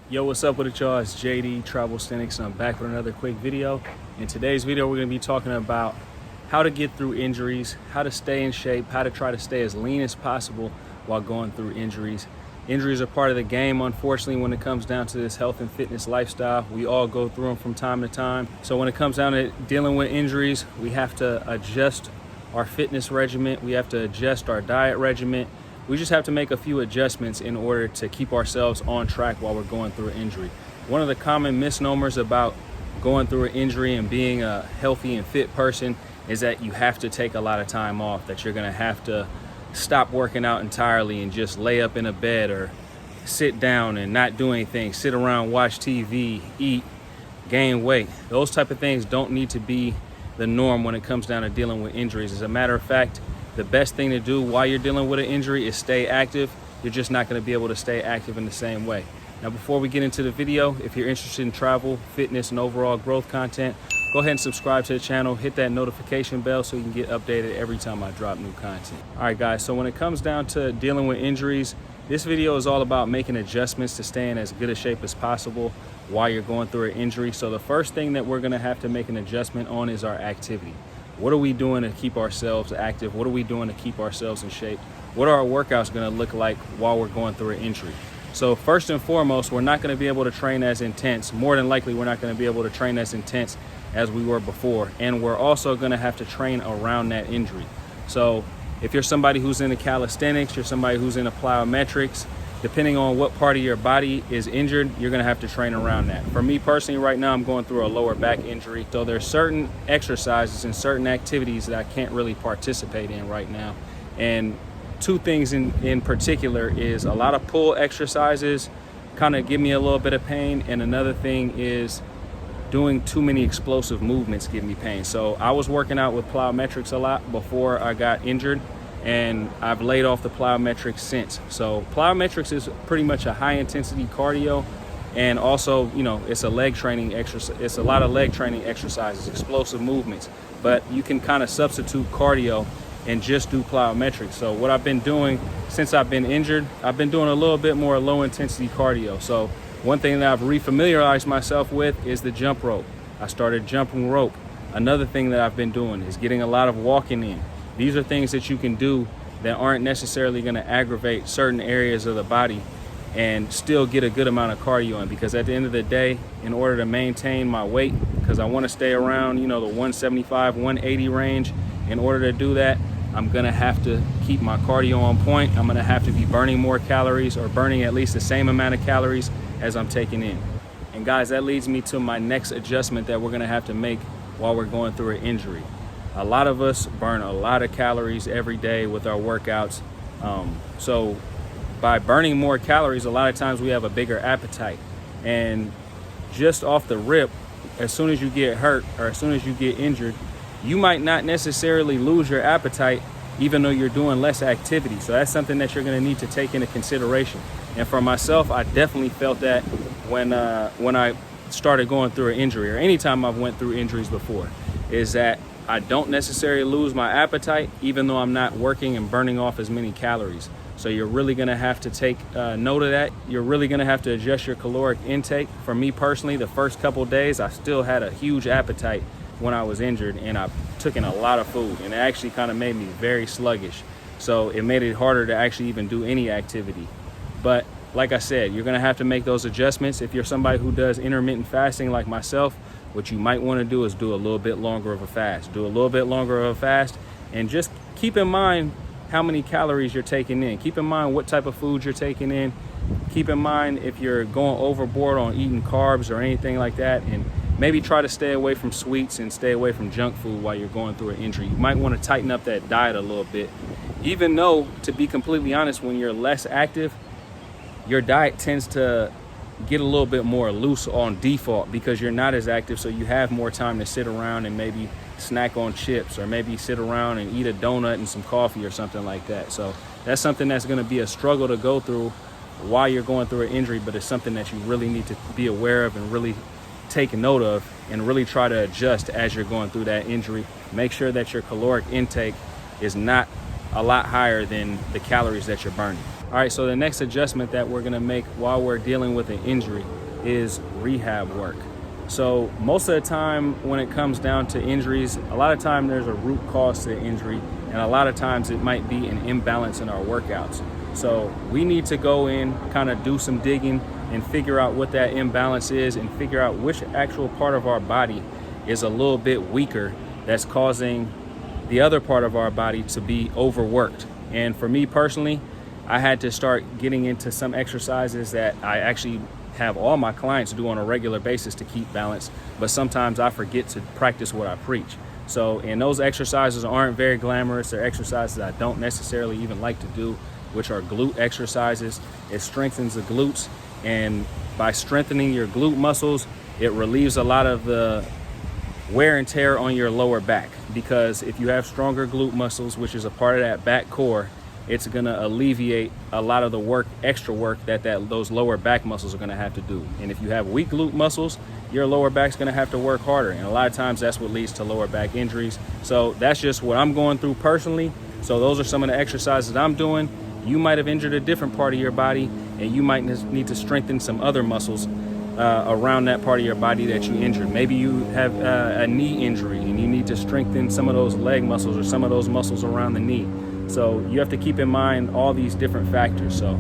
Yo, what's up with it, y'all? It's JD Travel Cynics, and I'm back with another quick video. In today's video, we're going to be talking about how to get through injuries, how to stay in shape, how to try to stay as lean as possible while going through injuries. Injuries are part of the game, unfortunately, when it comes down to this health and fitness lifestyle. We all go through them from time to time. So when it comes down to dealing with injuries, we have to adjust our fitness regimen. We have to adjust our diet regimen. We just have to make a few adjustments in order to keep ourselves on track while we're going through an injury. One of the common misnomers about going through an injury and being a healthy and fit person is that you have to take a lot of time off, that you're gonna have to stop working out entirely and just lay up in a bed or sit down and not do anything, sit around, watch TV, eat, gain weight. Those type of things don't need to be the norm when it comes down to dealing with injuries. As a matter of fact, the best thing to do while you're dealing with an injury is stay active. You're just not going to be able to stay active in the same way. Now, before we get into the video, if you're interested in travel, fitness, and overall growth content, go ahead and subscribe to the channel, hit that notification bell so you can get updated every time I drop new content. All right, guys, so when it comes down to dealing with injuries, this video is all about making adjustments to stay in as good a shape as possible while you're going through an injury. So the first thing that we're going to have to make an adjustment on is our activity. What are we doing to keep ourselves active? What are we doing to keep ourselves in shape? What are our workouts going to look like while we're going through an injury? So first and foremost, we're not going to be able to train as intense. More than likely, we're not going to be able to train as intense as we were before. And we're also going to have to train around that injury. So if you're somebody who's into calisthenics, you're somebody who's into plyometrics, depending on what part of your body is injured, you're gonna have to train around that. For me personally, right now, I'm going through a lower back injury. So there's certain exercises and certain activities that I can't really participate in right now. And two things in particular is a lot of pull exercises kind of give me a little bit of pain. And another thing is doing too many explosive movements give me pain. So I was working out with plyometrics a lot before I got injured, and I've laid off the plyometrics since. So plyometrics is pretty much a high intensity cardio, and also, you know, it's a leg training exercise. It's a lot of leg training exercises, explosive movements, but you can kind of substitute cardio and just do plyometrics. So what I've been doing since I've been injured, I've been doing a little bit more low intensity cardio. So one thing that I've refamiliarized myself with is the jump rope. I started jumping rope. Another thing that I've been doing is getting a lot of walking in. These are things that you can do that aren't necessarily going to aggravate certain areas of the body and still get a good amount of cardio in, because at the end of the day, in order to maintain my weight, because I want to stay around, you know, the 175, 180 range, in order to do that, I'm going to have to keep my cardio on point. I'm going to have to be burning more calories, or burning at least the same amount of calories as I'm taking in. And guys, that leads me to my next adjustment that we're going to have to make while we're going through an injury. A lot of us burn a lot of calories every day with our workouts. So by burning more calories, a lot of times we have a bigger appetite. And just off the rip, as soon as you get hurt or as soon as you get injured, you might not necessarily lose your appetite even though you're doing less activity. So that's something that you're gonna need to take into consideration. And for myself, I definitely felt that when I started going through an injury, or anytime I've went through injuries before, is that I don't necessarily lose my appetite even though I'm not working and burning off as many calories. So you're really gonna have to take note of that. You're really gonna have to adjust your caloric intake. For me personally, the first couple of days, I still had a huge appetite when I was injured, and I took in a lot of food, and it actually kind of made me very sluggish. So it made it harder to actually even do any activity. But like I said, you're gonna have to make those adjustments. If you're somebody who does intermittent fasting like myself, what you might want to do is do a little bit longer of a fast. Do a little bit longer of a fast, and just keep in mind how many calories you're taking in. Keep in mind what type of food you're taking in. Keep in mind if you're going overboard on eating carbs or anything like that, and maybe try to stay away from sweets and stay away from junk food while you're going through an injury. You might want to tighten up that diet a little bit. Even though, to be completely honest, when you're less active, your diet tends to get a little bit more loose on default because you're not as active, so you have more time to sit around and maybe snack on chips, or maybe sit around and eat a donut and some coffee or something like that. So that's something that's going to be a struggle to go through while you're going through an injury, but it's something that you really need to be aware of and really take note of, and really try to adjust as you're going through that injury. Make sure that your caloric intake is not a lot higher than the calories that you're burning. All right, so the next adjustment that we're gonna make while we're dealing with an injury is rehab work. So most of the time when it comes down to injuries, a lot of time there's a root cause to the injury, and a lot of times it might be an imbalance in our workouts. So we need to go in, kind of do some digging and figure out what that imbalance is and figure out which actual part of our body is a little bit weaker that's causing the other part of our body to be overworked. And for me personally, I had to start getting into some exercises that I actually have all my clients do on a regular basis to keep balance, but sometimes I forget to practice what I preach. So, and those exercises aren't very glamorous. They're exercises I don't necessarily even like to do, which are glute exercises. It strengthens the glutes, and by strengthening your glute muscles, it relieves a lot of the wear and tear on your lower back, because if you have stronger glute muscles, which is a part of that back core, it's gonna alleviate a lot of the work, extra work that those lower back muscles are gonna have to do. And if you have weak glute muscles, your lower back's gonna have to work harder. And a lot of times that's what leads to lower back injuries. So that's just what I'm going through personally. So those are some of the exercises I'm doing. You might have injured a different part of your body, and you might need to strengthen some other muscles around that part of your body that you injured. Maybe you have a knee injury and you need to strengthen some of those leg muscles or some of those muscles around the knee. So you have to keep in mind all these different factors. So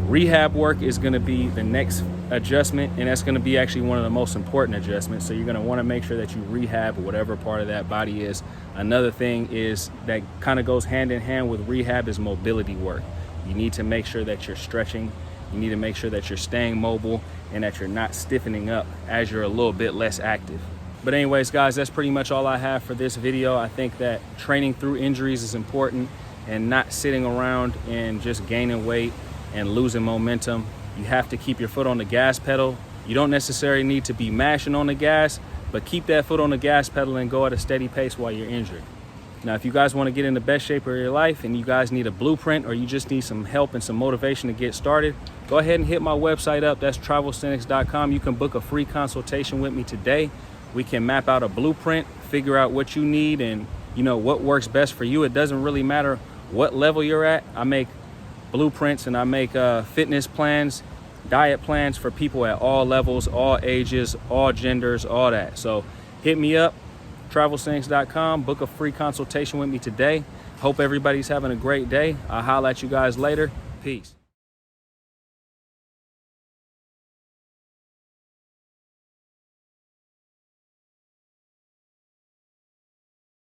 rehab work is going to be the next adjustment, and that's going to be actually one of the most important adjustments. So you're going to want to make sure that you rehab whatever part of that body is. Another thing is that kind of goes hand in hand with rehab is mobility work. You need to make sure that you're stretching. You need to make sure that you're staying mobile and that you're not stiffening up as you're a little bit less active. But anyways, guys, that's pretty much all I have for this video. I think that training through injuries is important, and not sitting around and just gaining weight and losing momentum. You have to keep your foot on the gas pedal. You don't necessarily need to be mashing on the gas, but keep that foot on the gas pedal and go at a steady pace while you're injured. Now, if you guys want to get in the best shape of your life and you guys need a blueprint, or you just need some help and some motivation to get started, go ahead and hit my website up. That's travelsthenics.com. You can book a free consultation with me today. We can map out a blueprint, figure out what you need and what works best for you. It doesn't really matter what level you're at. I make blueprints and I make fitness plans, diet plans for people at all levels, all ages, all genders, all that. So hit me up, travelsthenics.com, book a free consultation with me today. Hope everybody's having a great day. I'll holler at you guys later. Peace.